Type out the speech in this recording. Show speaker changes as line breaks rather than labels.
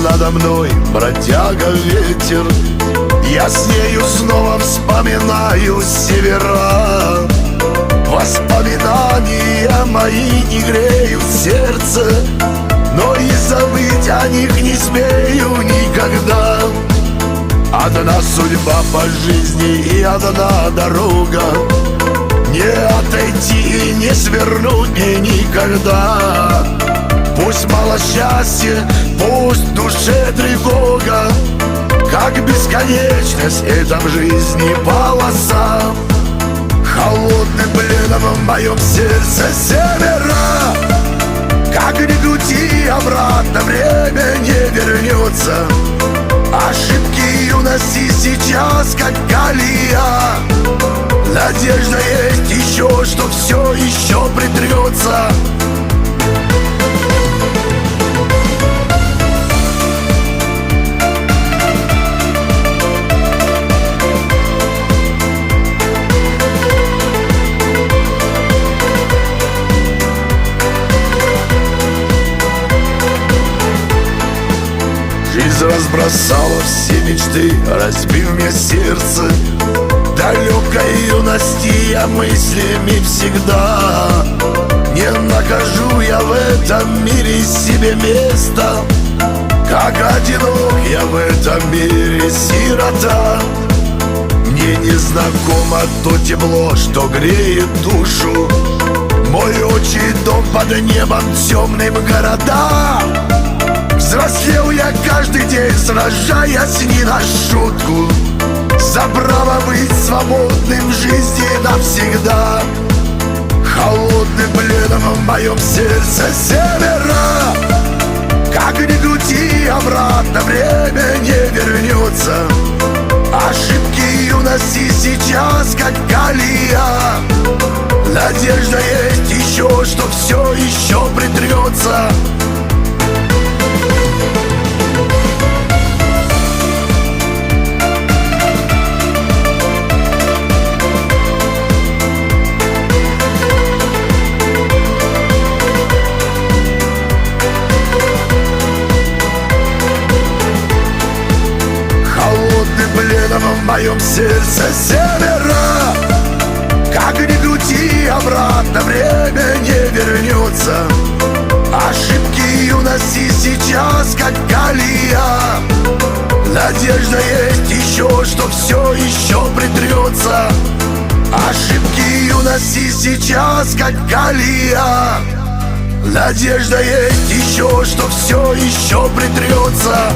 надо мной бродяга ветер. Я с нею снова вспоминаю севера. Воспоминания мои не греют сердце, но и забыть о них не смею никогда. Одна судьба по жизни и одна дорога, не отойти и не свернуть мне никогда. Пусть мало счастья, пусть в душе тревога, как бесконечность эта в жизни полоса. Холодным пленом в моем сердце севера. Как ни крути, обратно время не вернется. Ошибки юности сейчас как колея. Надежда есть еще, что все еще притрется. Жизнь разбросала все мечты, разбив мне сердце. Далекой юности я мыслями всегда. Не нахожу я в этом мире себе места. Как одинок я в этом мире сирота. Мне не знакомо то тепло, что греет душу. Мой отчий дом под небом темным города. Взрослел я каждый день, сражаясь не на шутку за право быть свободным в жизни навсегда. Холодным пленом в моем сердце севера. Как ни крути, обратно время не вернется. Ошибки юности сейчас как колея. Надежда есть еще, что все еще притрется. В моем сердце севера. Как ни крути, обратно время не вернется. Ошибки юности сейчас как колея. Надежда есть еще, что все еще притрется. Ошибки юности сейчас как колея. Надежда есть еще, что все еще притрется.